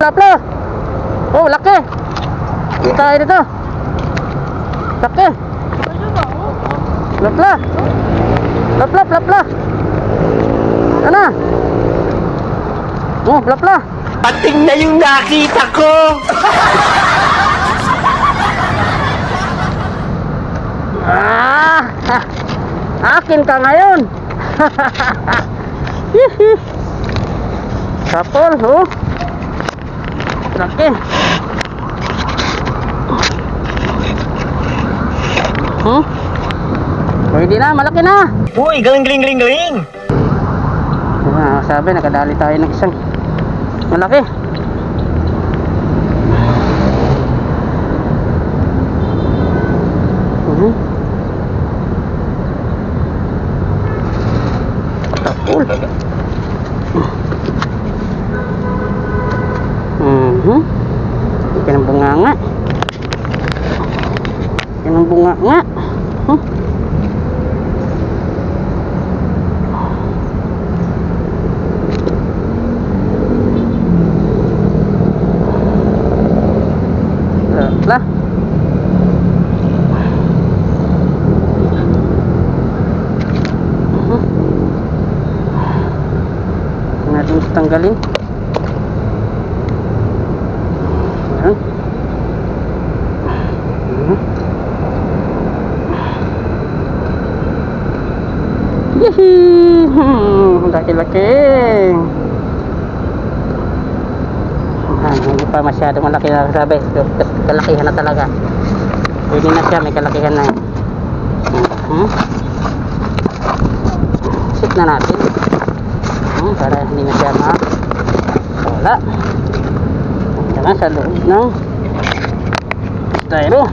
plapla. Oh, laki. Tayo dito. Laki. Plapla. Plapla, plapla. Ano? Oh, plapla. Pating na yung nakita ko. Akin ka ngayon. Kapol, oh. Laki. Pwede na, malaki na. Uy, galing. Sabi, nakadali tayo ng isang malaki. Tapol. Ikan ng bunganga. Ikan ng bunganga. Lah. Natin tanggalin. Ayan. Laki-laki. Hindi pa masyado malaki na sabi. Kalakihan na talaga. Pwede na siya, may kalakihan na. Sit na natin. Para hindi na siya wala. Ito na sa loob ng styro.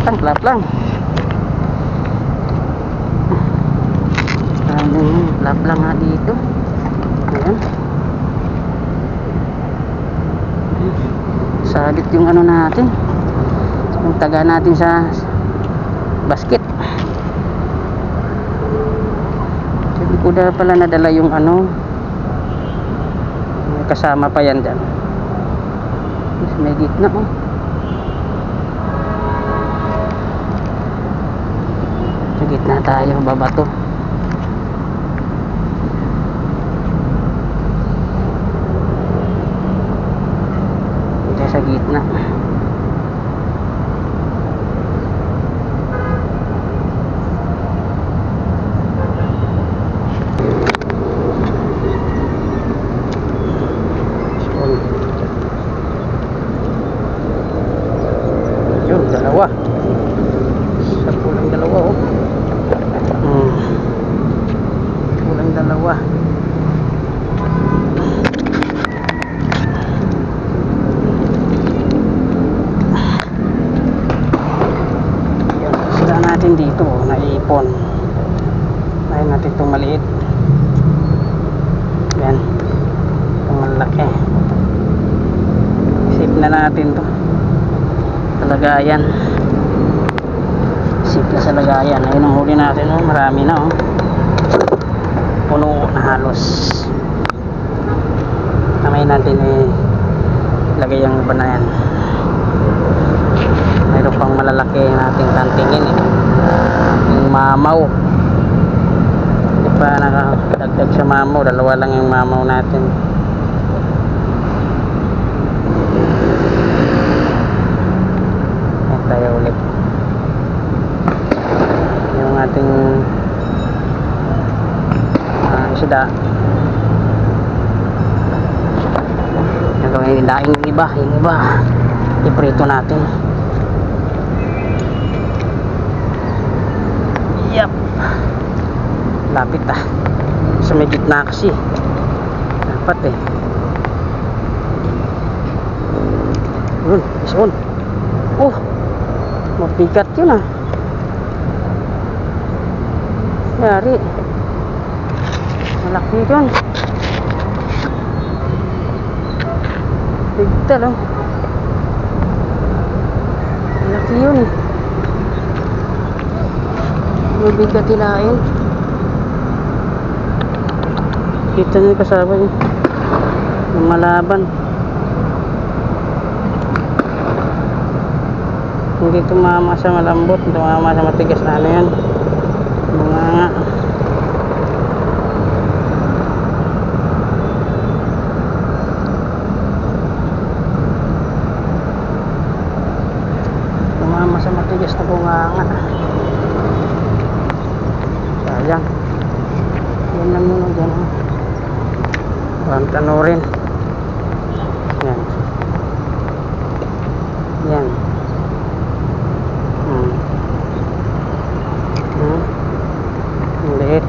Tanglap lang. Lap lang nga dito. Ayan. Salit yung ano natin, yung taga natin sa basket. Hindi ko na pala nadala yung ano, kasama pa yan dyan. May gitna, oh. Sa gitna tayo, babato. Sa gitna. Yun, dalawa. Sa pulang dalawa, oh. Pulang dalawa. Dito naipon. Ayun natin itong maliit. Yan, itong malaki. Save na natin to sa lagayan. Save na sa lagayan. Ayun ang huli natin, oh. Marami na, oh. Puno na halos. Kamay natin lagay yung iba na yan. Mayroon pang malalaki nating tantingin, yung mamaw. Hindi pa nakadagdag sa mamaw. Dalawa lang yung mamaw natin. Ayan tayo ulit. Yung ating isda. Yung daing iba. Iprito natin. Yep. Lapit sa may gitna kasi dapat yun, isun. Mabigat yun, yari, malaki yun. Bigtal, malaki yun. mabigat hilain. Kita nyo kasama yun. Yung malaban. Hindi tumama sa malambot, tumama sa matigas na ano yan. Mga nga. Tumama sa matigas na bunganga. Sayang. Yan lang muna dyan. Huwag tanurin. Yan. Yan. Ang liit.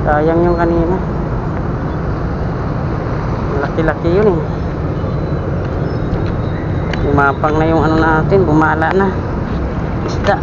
Sayang yung kanina. Laki-laki yun eh. Umapang na yung ano natin, bumala na isda.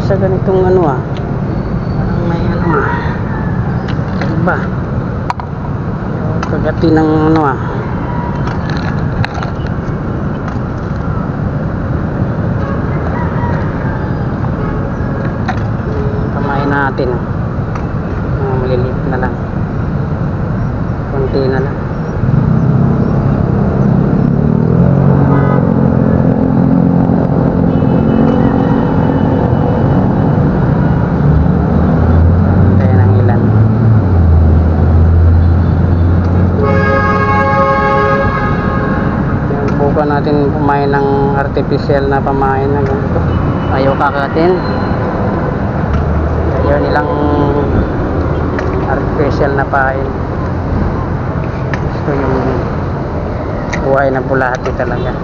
Sa ganitong ano parang may ano iba kagati ng ano kamain natin maliliit na lang konti na lang. Natin pumain ng artificial na pamain na ganito. Ayaw kakatin. Ayaw nilang artificial na pain. Gusto yung buhay na bulati talaga.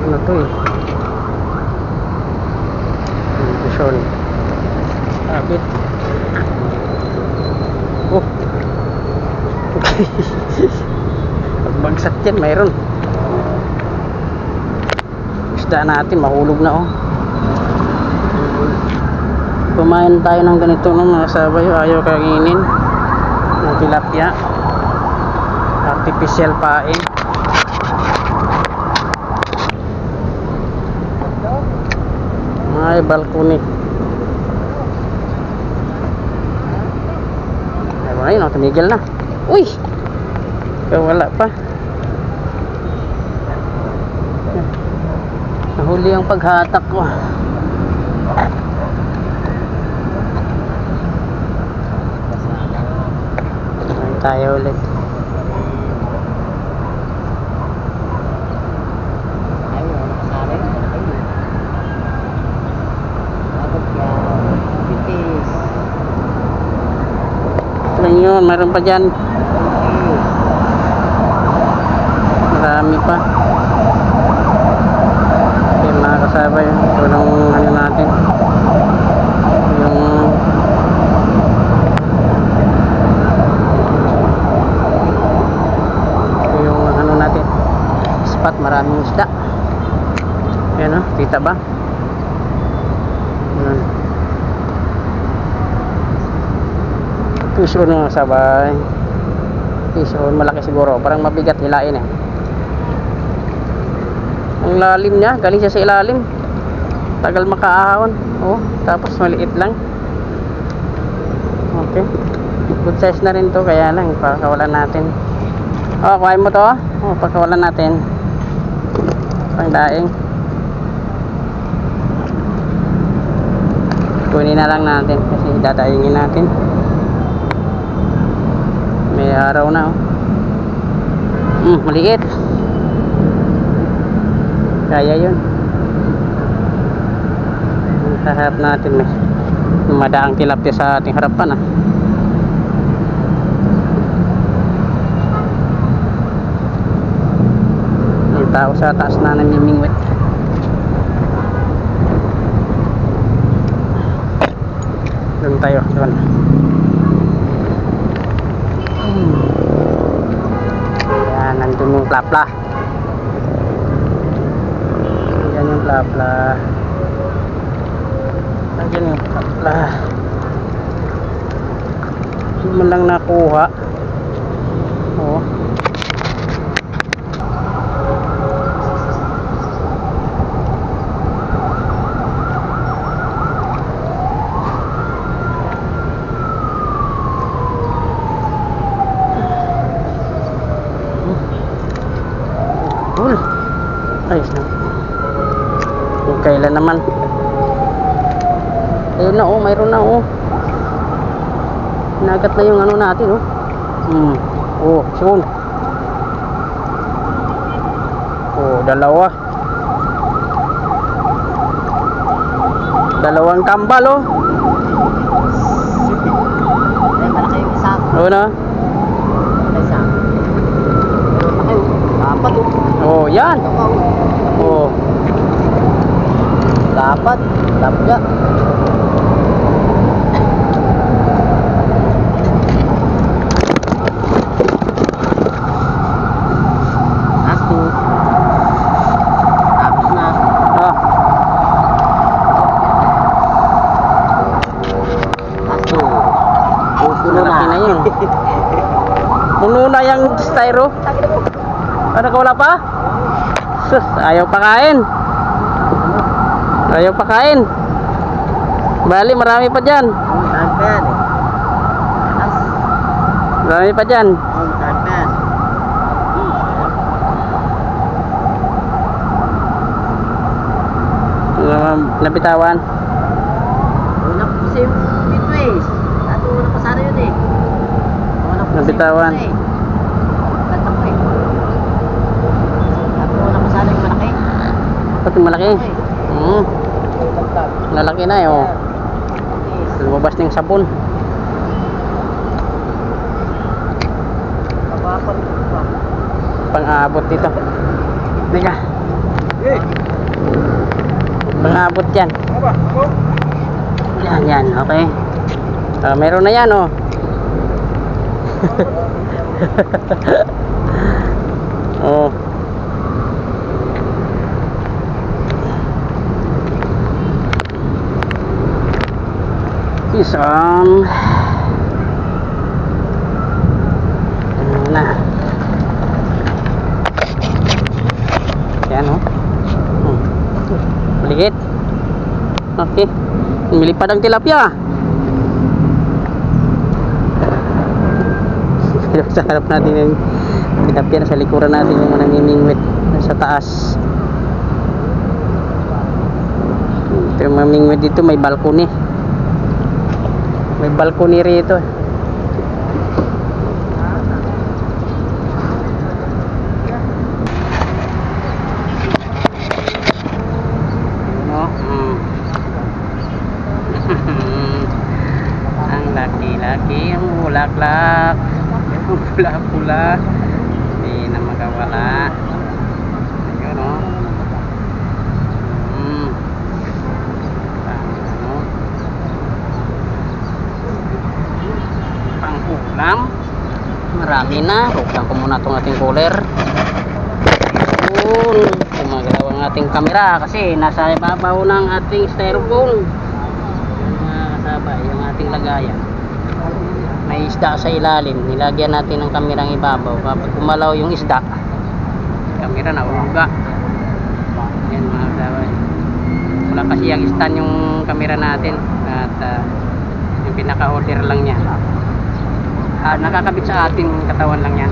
Ano to eh? Nutrition. Kapit. Oh. Pagbagsat yan mayroon isda natin mahulog na kumain tayo ng ganito mga sabay. Ayaw kainin ng tilapia artificial pain. Ay balkoni ayun tumigil na. Uy! Wala pa. Nahuli ang paghatak ko. Ay tayo ulit. Ito yun, mayroon pa dyan. Marami pa. Okay mga kasabay, ito lang ano natin yung ano natin spot, maraming isda. Ayan kita ba? Ayan. Fish on mga kasabay, fish on, malaki siguro, parang mabigat hilain eh. Ang lalim niya, galing siya sa ilalim. Tagal makaahon. Tapos maliit lang. Okay. Good size na rin to, kaya lang pakawalan natin. Kuhain mo to. Pakawalan natin. Pangdaing. Kunin na lang natin kasi dadaingin natin. May araw na maliit. Kaya yun. Harap natin may madaang tilapia sa ating harapan May tao sa taas na namimingwit. tayo doon. Yan, nandun yung plapla. Yan yung plapla. Nandiyan yung plapla. Hindi man lang nakuha. Oo. Ayos na. Kung kailan naman. Ayun na, oh, mayroon na, oh. Nagat na yung ano natin, oh. Oh, soon. Oh, dalawa. Dalawang kambal, oh. Ay, malaki yung isa. Oo na. Isa. Meron na kayo. Dapat, Oh, yan. Oh. Dapat. Dapat ka. Ako. Tapos na. Ah, Aso. Pupuno na. malaki na yun. Puno na yung styro. Ano ka, wala pa? Sus, ayaw pa kain. Ayaw pa kain. Bali, marami pa dyan. Saan pa yan eh? Alas. Marami pa dyan. Saan pa yan? Nabitawan. Una po kasi yung dito eh. Dato una pa sana yun eh. Una po kasi Nabitawan. yung dito eh. Kanta ko eh. Dato una pa sana yung malaki. Pati malaki. Lalaki na eh, oh. Lumabas na yung sabon. Papapat pa. Pang-aabot dito. Teka. Pang-aabot yan. Yan, yan. Okay. Meron na yan, oh. Oh. Isang na. Yan, oh. Maligit. Okay. Milipad ang tilapia. Sa harap natin yung tilapia, sa likuran natin yung namimingwit sa taas. Ito yung mamingwit dito, may balcony. May balcony rito. No? Ang laki-laki, ang bulaklak. Ang pula-pula. Hindi na magawala. Ayun, no? Pang-ulam. Marami na. Buksan ko muna itong ating cooler. Yun. Gumagalaw ang ating camera kasi nasa ibabaw ng ating styrofoam. Mga kasaba, yung ating lagayan. May isda sa ilalim. Nilagyan natin ng kamerang ibabaw. Kapag kumalaw yung isda, kamera na uga. Yan mga kasaba. Wala kasi yung stand yung kamera natin. At yung pinaka-order lang niya. Nakakabit sa ating katawan lang yan.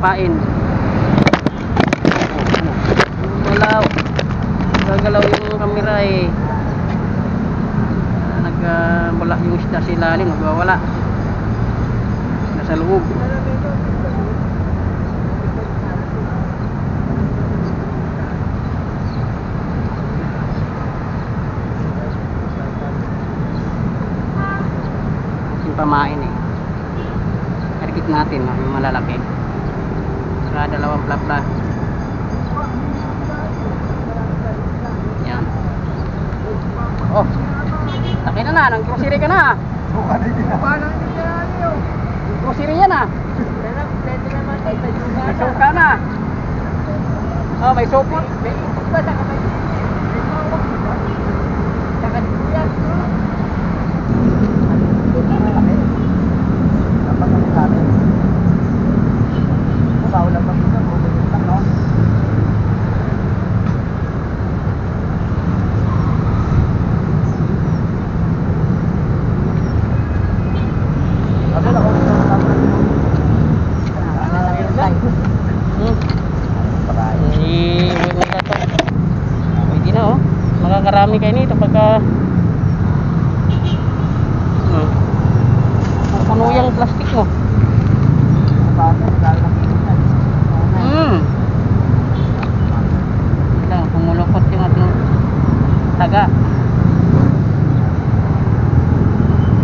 papain. Galaw. Gagalaw yung camera eh. Nagwala yung isda sa ilalim, nagwawala. Nasa loob. Yung pamain eh. Karikit natin, yung malalaki. Saka dalawang plapla. Yan. Oh. Laki na, nang grocery ka na. Grocery yan ah. May suka na. Oh, may supot. Makakarami kayo nito pagka puno yung plastic mo. Ito, pumulukot yung ating taga.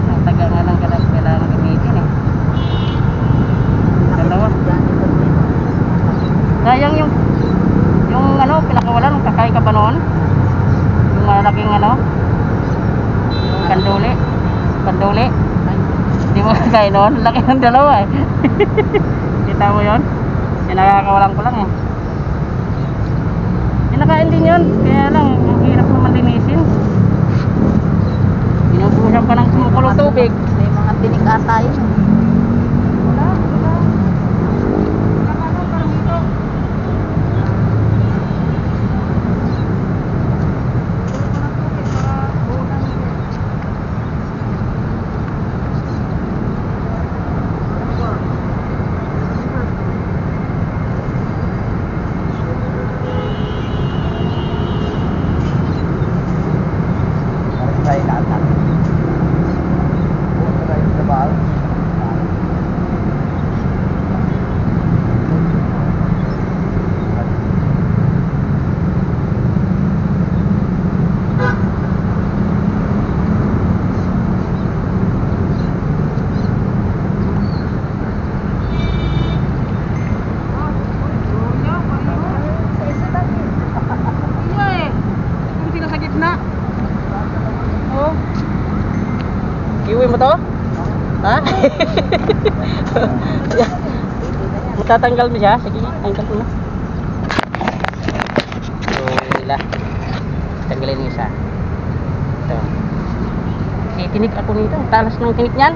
Ang taga nga lang kailangan gamitin eh. Dalawa. Sayang yung ano, pinakawalan nung kakay ka ba noon? Yung malaking ano, yung kanduli. Hindi mo kakay noon, laki ng dalawa eh. Kita mo yun? Yung nakakawalan ko lang eh. Yung nakain din yun, kaya lang yung hirap naman linisin. Binubuhusan pa ng sumukulong tubig. May mga tinik ata yun. Iuwi mo to? Ha? Matatanggal mo siya? Sige, tanggal mo na. So, ila. Tanggalin yung isa. Ito. Kasi tinik ako nito. Talas ng tinik niyan.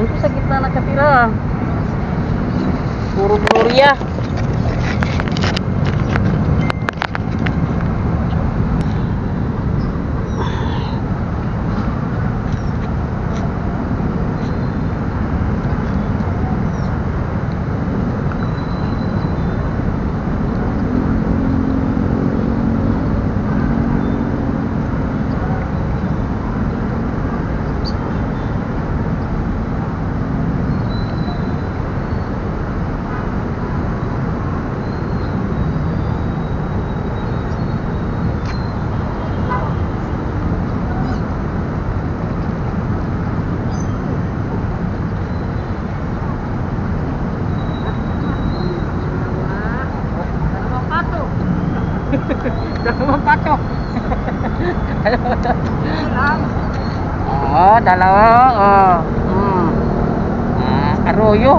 Yan po sa gitna nakatira. Puro gloria. Dalawang pato. Oh, dalawa. Oh. Arroyo.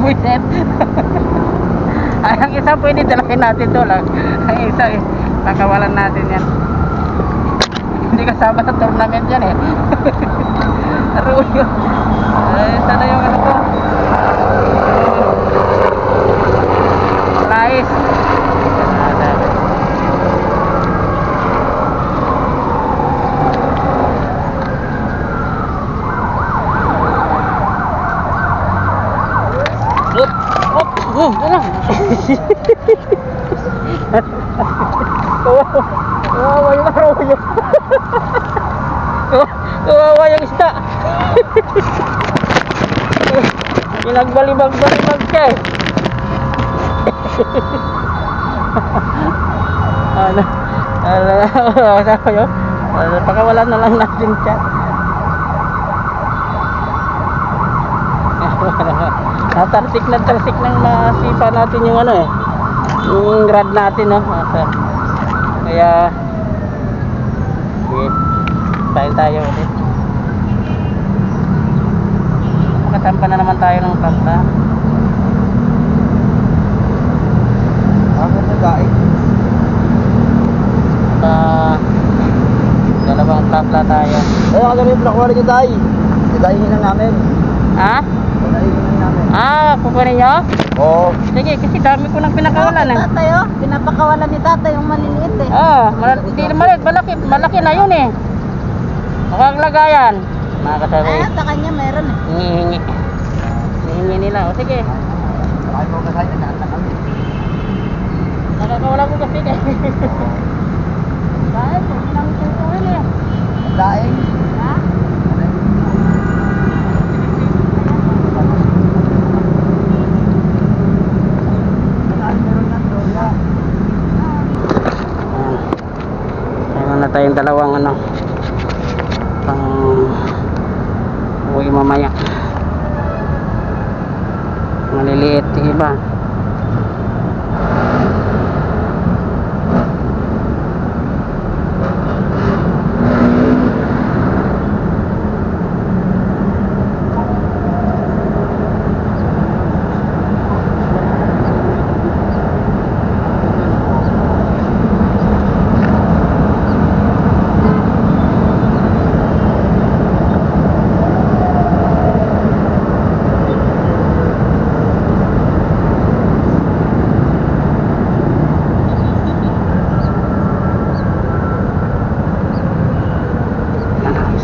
Buset. Ang isa pwede dalhin natin to lang. Ang isa kakawalan natin yan. Hindi kasama sa tournament yan eh. Arroyo. Ay, sana yung ano ko. Lais. Kawawa yung arroyo. Kawawa yung isda. Pinagbalibag-balibag siya eh. Pakawalan na lang natin siya. Tarsik ng masipa natin yung ano eh, yung rod natin, no? Kaya tayo ulit. Makatampa na naman tayo ng planta. Dalawang planta tayo. Ayun, kagabi yung nakuha rin yung dahi. Dadahihin lang namin. Ha? Dadahihin lang namin. Kukunin nyo? Oo. Sige, kasi dami ko nang pinakawalan eh. Tatay, oh. Pinapakawalan ni tatay yung maliliit eh. Hindi na maliit, malaki na yun eh. Makaglagayan. Mga kasabi. Sa kanya meron eh. Hihingi nila. O sige. Bakit mo kasaya, nagkakanta kami. Nakakawala ko kasi eh. Bakit? Hindi namin tutuhin eh. Daing. Ha? Meron na tayong dalawang ano, pang uwi mamaya. Maliliit yung iba.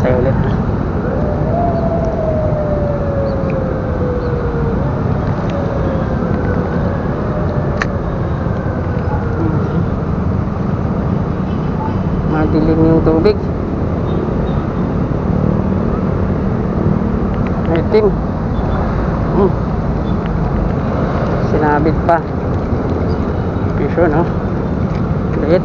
Saya ulit. Madilim yung tubig. Itim. Sinabit pa. Piso, no? Liit.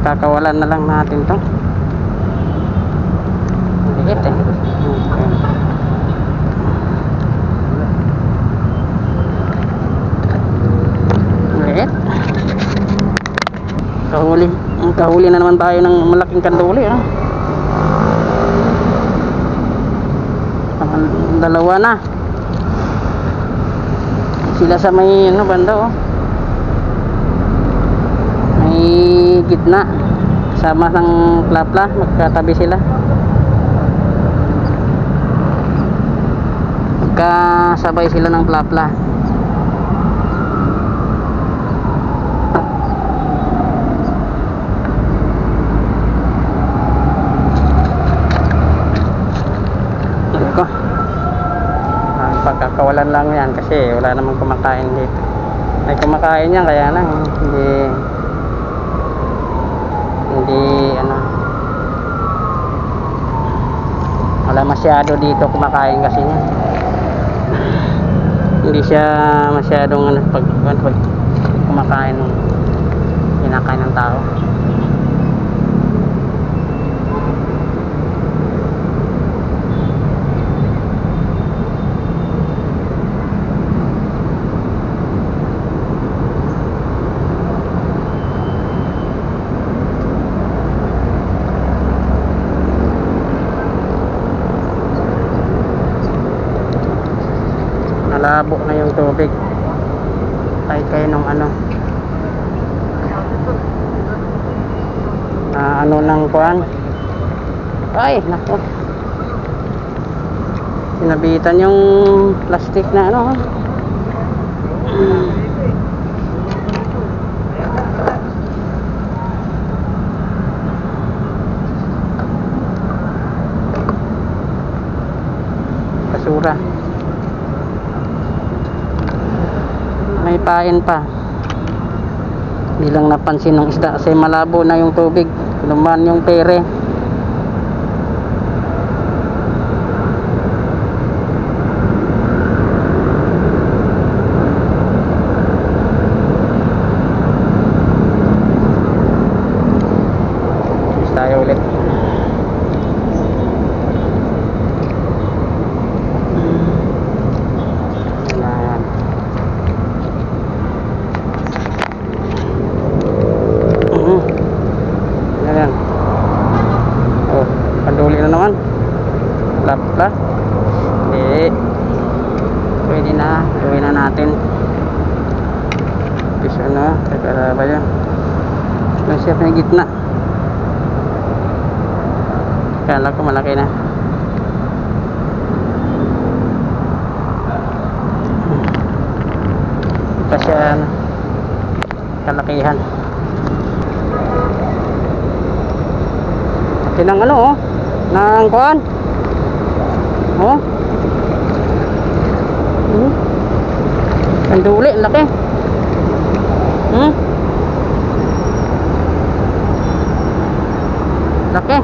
Kakawalan na lang natin to. Liit eh. Liit. Kahuli na naman tayo ng malaking kanduli, no? Dalawa na. Sila sa may ano banda, oh. Gitna sama ng plapla, magkatabi sila, magkasabay sila ng plapla. Ito pagkakawalan lang yan kasi wala namang kumakain dito. May kumakain yan kaya lang hindi ano, wala masyado dito kumakain kasi niya. Hindi siya masyadong ano, pag kumakain ng kinakain ng tao. Nalabo na yung tubig. Kahit kayo nung ano, ano ng kuan. Ay, nako. Sinabitan yung plastic na ano. Basura. pain pa. Hindi lang napansin ng isda kasi malabo na yung tubig. Luman yung pere. Tayo ulit. Yan. Yan. Oh, panduli na naman. Lapla. Hindi. Pwede na. Gawin na natin. Bisa na. Teka ba yan? Masya pa yung gitna. Kala ko malaki na. Ito siya kalakihan. Tinang ano oh, nang kuan. Oh. Ang duli, ang laki. Laki.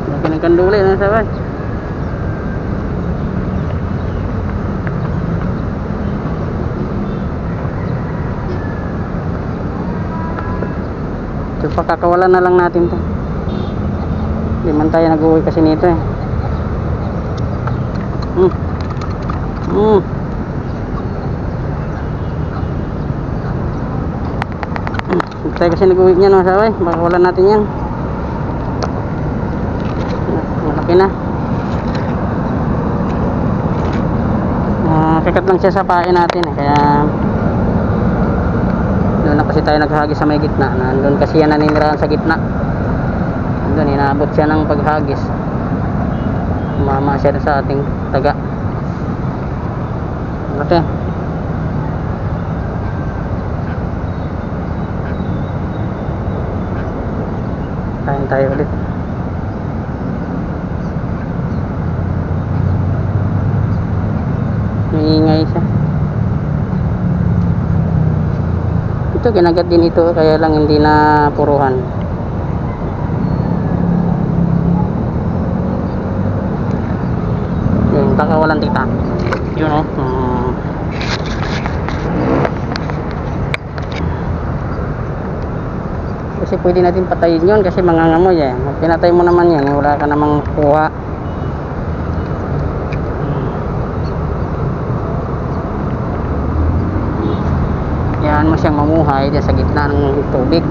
Laki ng kanduli na sabay. So pakakawalan na lang natin to. Hindi man tayo nag-uwi kasi nito eh. Tayo kasi nag-uwi niyan mga sabay. Pakakawalan natin yan. Malaki na. Kakat lang siya sa pain natin eh. Kaya doon na kasi tayo naghagis sa may gitna. Nandun kasi yan naninirahan sa gitna. Doon inaabot siya ng paghagis. Umama siya sa ating taga. Okay. Kain tayo ulit. Maingay siya. Ito ginagat din ito kaya lang hindi na puruhan. Yung takawalan tita. Yun oh. Kasi pwede natin patayin yun kasi mangangamoy eh. Pinatay mo naman yan, wala ka namang kuha. Yan mo siyang mamuhay sa gitna ng tubig.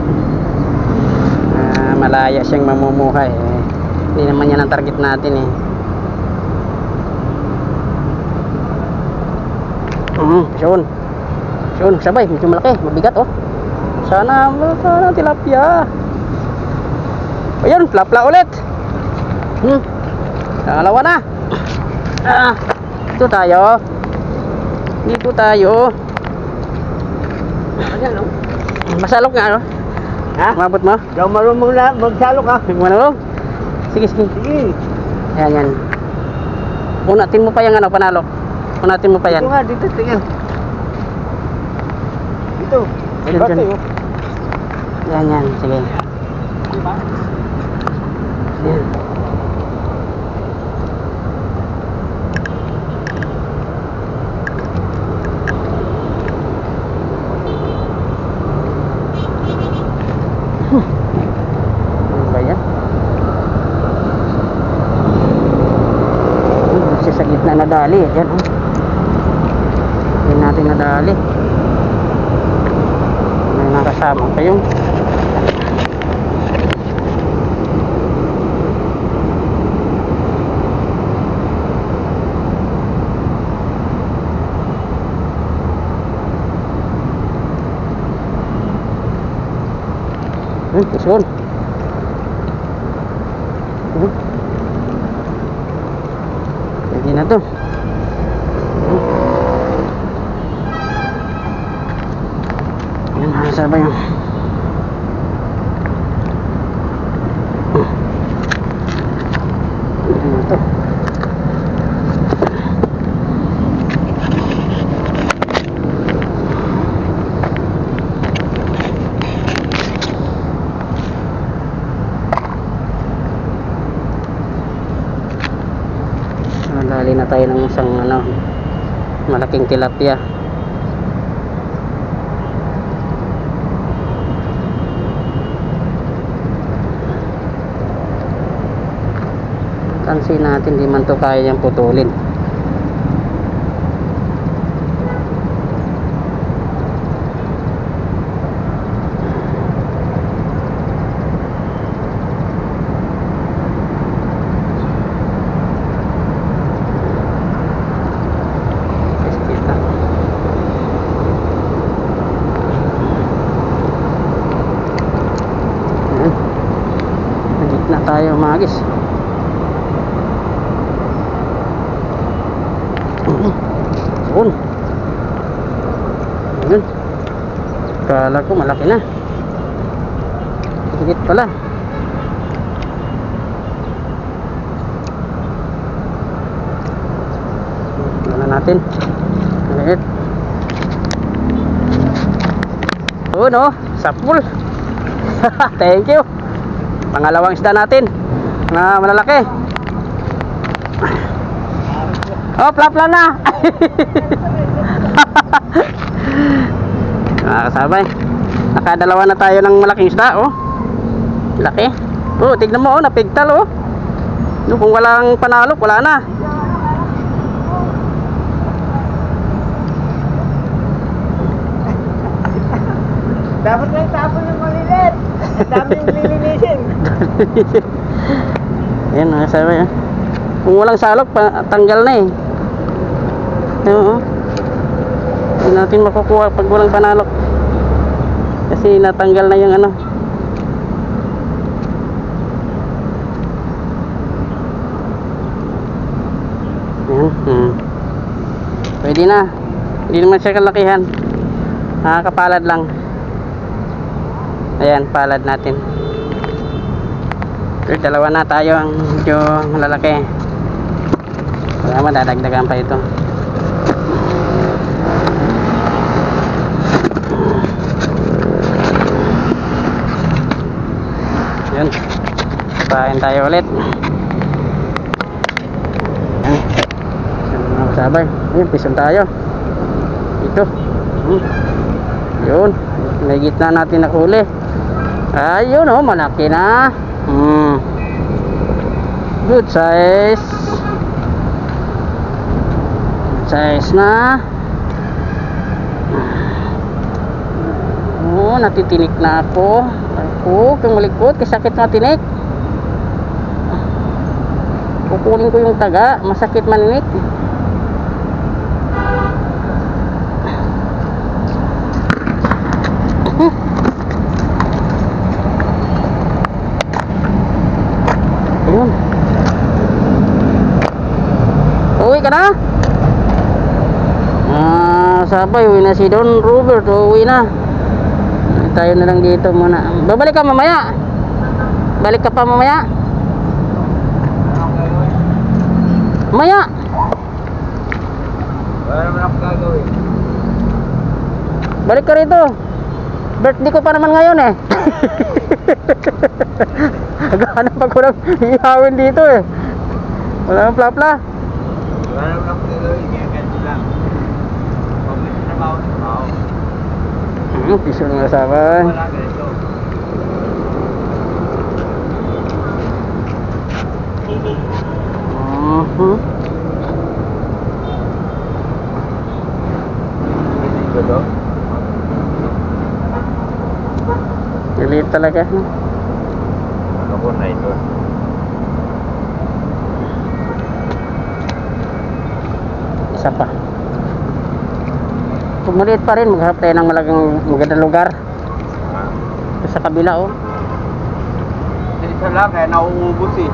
Malaya siyang mamumuhay eh. Hindi naman yan ang target natin eh. Yun, sabay, medyo malaki, mabigat oh. Sana tilapia. Ayun, plapla ulit. Dalawa na. Dito tayo. Ayan, no? Masalok nga, no? Ha? Mabot mo? Daw marunong magsalok ha. Manalong? Sige. Sige. Yan. Unatin mo pa yung ano, panalok. Unatin mo pa yan. Dito nga, dito, tingnan. Dito. May Dyan, bate, dyan. oh. Yan, sige. Yan. Ano ba yan? Siya sa gitna nadali. Yan, oh. Yan natin nadali. May nakasama kayo. Isun. Pwede na to. Yan, nasa ba yun? na tayo ng isang malaking tilapia. Tansin natin, di man to kaya niyang putulin. Na tayo magis. Yun. Yun. Kala ko malaki na. Higit pala. Wala natin. Maliit. Oh no, sapul. Thank you. Pangalawang isda natin na malalaki. Oh, plapla na. Kasabay. Nakadalawa na tayo ng malaking isda, oh. Laki. Oh, tignan mo, oh, napigtal, oh. No, kung walang panalok, wala na. Dapat na itapon yung malilit. Ang dami yung lilinisin. Ayan, nakasabay, oh. Kung walang salok, tanggal na eh. Oo. Hindi natin makukuha pag walang panalok. Kasi natanggal na yung Ayan. Pwede na. Hindi naman siya kalakihan. Nakakapalad lang. Ayan, palad natin. So, dalawa na tayo ang medyo malalaki. Kaya madadagdagan pa ito. Yan. Pain tayo ulit. Yan. Sabay. Yan, pison tayo. Ito. Yun. May gitna natin nakuli. Ayun, oh, malaki na. Good size. Good size na. Oh, natitinik na ako. Kung malikot, kasakit matinik. Kukunin ko yung taga, masakit maninik. Ayun. Uwi ka na? Sabay, uwi na si Don Robert. Uwi na. Tayo na lang dito muna. Babalik ka mamaya. Balik ka pa mamaya. Mamaya. Wala naman ako gagawin. Balik ka rito. Birthday ko pa naman ngayon eh. Naghahanap ako ng ihawin dito eh. Wala nang plapla. Wala naman ako gagawin. Kaya ganito lang. Pag may trabaho. Piso ng asabay. Wala ganito. Dito to? Lilit talaga. Ano ko na ito? Isa pa. Kung maliit pa rin, maghanap tayo ng magandang lugar. Sa kabila, oh. Isa lang, kaya nauubos eh.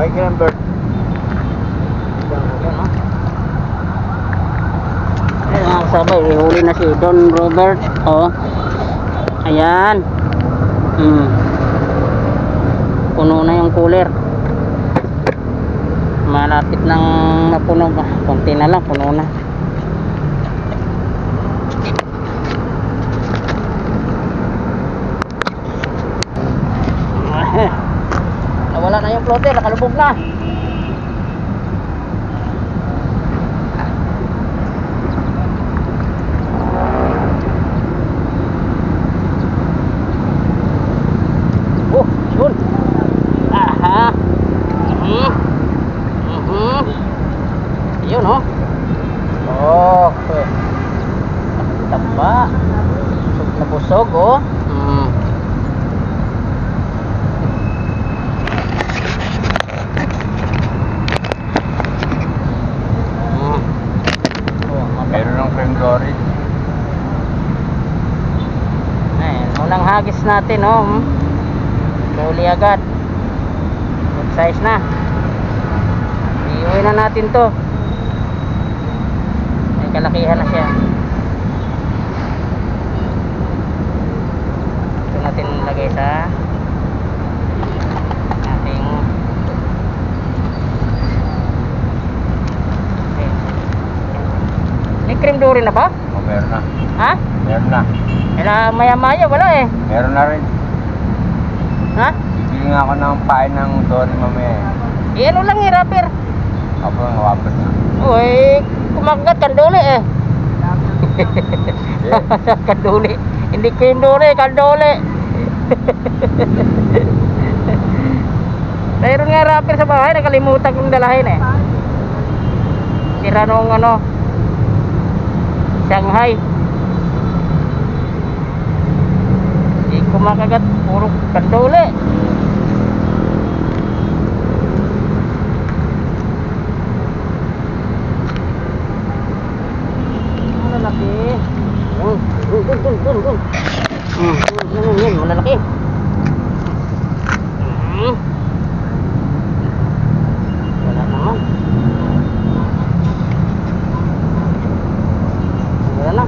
Michael and Bert. Yun, no? Ayun, mga kasabay, ihuli na si Don Robert. Oh. Ayan. Puno na yung cooler. Malapit nang mapuno ba? Konti na lang, puno na. Nawala na yung floater, nakalubog na. Oh, yun. Aha. Yun, oh. Okay. Taba. Busog na busog, oh. Meron ng cream dory. Ayan, unang hagis natin, oh. Huli agad. Good size na. Iuwi na natin to. May kalakihan na siya. Ito natin lagay sa ating may cream dory na ba? Oh, meron na. Ha? Meron na. Kaya maya maya wala eh. Meron na rin. Ha? Bibili nga ako ng pain ng dory mamaya eh. Eh ano lang eh, rapper. Ako ang wapit na. Uy, kumagat kanduli eh. Kanduli. Hindi cream dory, kanduli. Mayroon nga rapper sa bahay, nakalimutan kong dalahin eh. Tira nung ano, Shanghai. Hindi ko makagat, puro kanduli. Malalaki. Yan, malalaki. Wala naman. Wala na.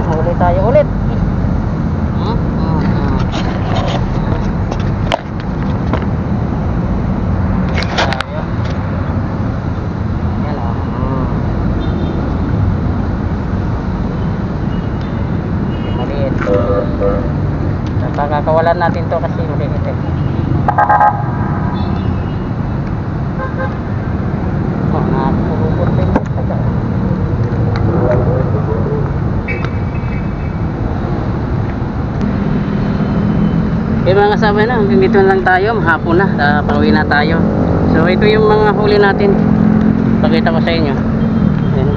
Huli tayo ulit. Yan o. Maliit. Kakakawalan natin to kasi maliit eh. Oh, napulubot din yung taga. Okay mga kasabay na, dito lang tayo, hapon na, pauwi na tayo. So ito yung mga huli natin. Pakita ko sa inyo. Ayan.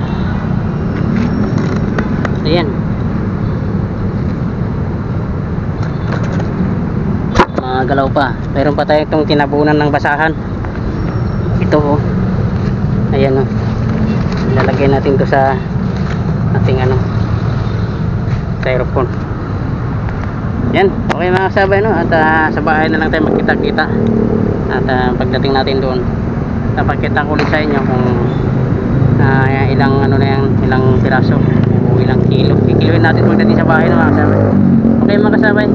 Ayan. Mga galaw pa. Meron pa tayo itong tinabunan ng basahan. Ito oh. Ayan oh. Ilalagay natin to sa ating ano, styrofoam. Yan, okay mga kasabay no? At sa bahay na lang tayo magkita-kita. At pagdating natin doon, napakita ko ulit sa inyo kung ilang ano na yan, ilang piraso o ilang kilo. Kikiluin natin pagdating sa bahay no mga kasabay. Okay mga kasabay,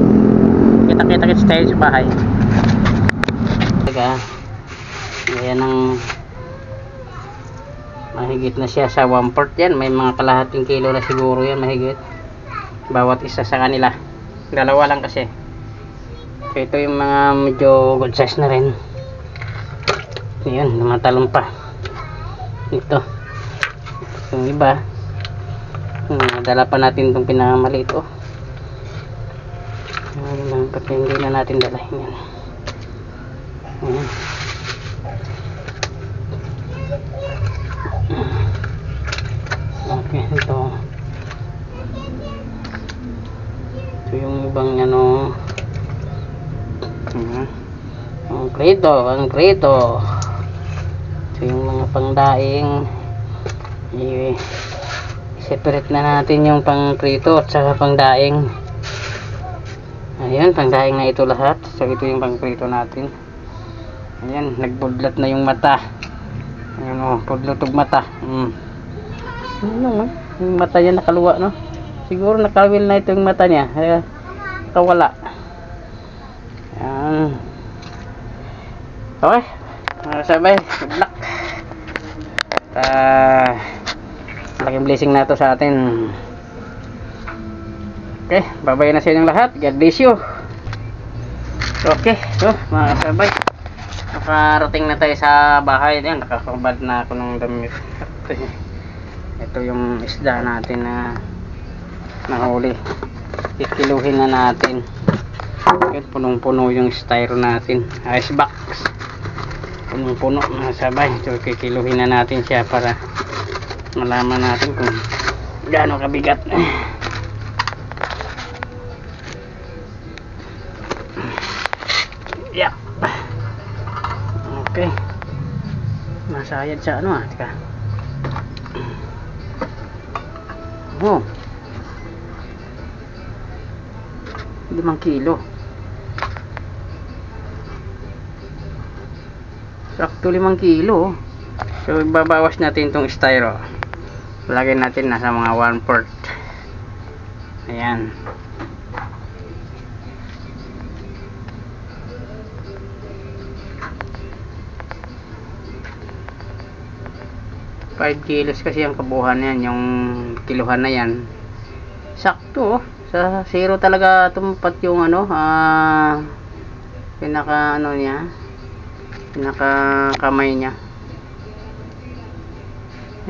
kita-kita tayo sa bahay. Ayan ang mahigit na siya sa 1/4 yan. May mga kalahating kilo na siguro yan mahigit bawat isa sa kanila. Dalawa lang kasi. So ito yung mga medyo good size na rin. Ayan, lumatalon pa. Ito yung iba, dala pa natin itong pinamaliit oh. Ayan, kasi hindi na natin dalahin yan. Ayan. Okay, ito yung ibang ano. pang prito. So yung mga pangdaing, separate na natin yung pang prito at saka pangdaing. Ayan, pangdaing na ito lahat. So ito yung pang prito natin. Ayan, nagbudlat na yung mata. Ayan o, pudlutog mata. Ano, yung mata niya nakaluwa, no? Siguro nakawil na ito yung mata niya. Kawala. Ayan. Okay, mga sabay, good luck. Malaking blessing na ito sa atin. Okay, babay na sa inyong lahat. God bless you. Okay, so mga sabay, nakarating na tayo sa bahay. Ayan, nakakabad na ako ng damit. Ito yung isda natin na nahuli. Kikiluhin na natin. Ayan, punong-puno yung styro natin. Ice box. Punong-puno mga sabay. So kikiluhin na natin siya para malaman natin kung gaano kabigat. Yeah. Okay. Masayad sa ano ah. Tika. Oh. 5 kilo. Sakto 5 kilo. So babawas natin itong styro. Lagay natin nasa mga 1/4. Ayan. kilos kasi ang kabuuan yan, yung kiluhan na yan. Sakto, sa 0 talaga tumpat yung ano, pinaka ano niya, pinaka kamay niya.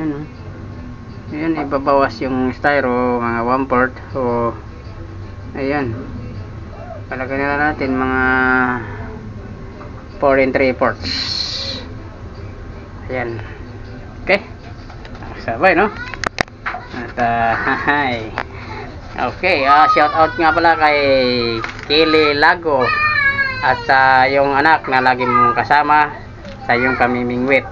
Yan, ayan, ibabawas yung styro, mga 1/4. So ayan, palagay na natin mga 4 3/4. Ayan. Okay, sabay no. At hi. Okay, shout out nga pala kay Kili Lago at yung anak na lagi mong kasama sa yung pamimingwit.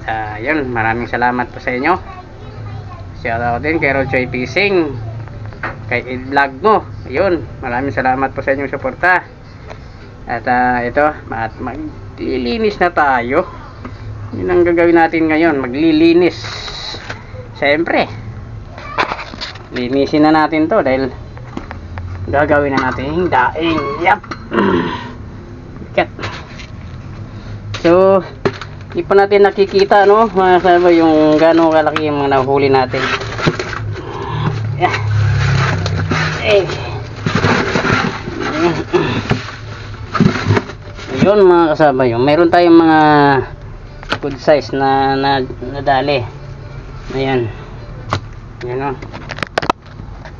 At yun, maraming salamat po sa inyo. Shout out din kay Rojoy Pising, kay i-vlog mo. Yun, maraming salamat po sa inyong suporta. At ito, at maglilinis na tayo. Yun ang gagawin natin ngayon, maglilinis. Siyempre, linisin na natin to dahil gagawin na natin yung daing. Yap. So hindi pa natin nakikita, no, mga kasama, yung gano'ng kalaki yung mga nahuli natin. Yun mga kasama, yung meron tayong mga good size na nadali. Ayan. Ayan o.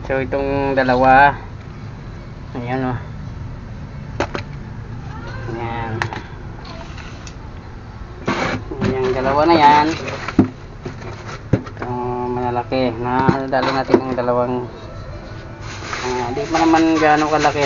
So itong dalawa, ayan o. Ayan. Yung dalawa na yan, itong malalaki na nadali natin yung dalawang, di pa naman gaano kalaki.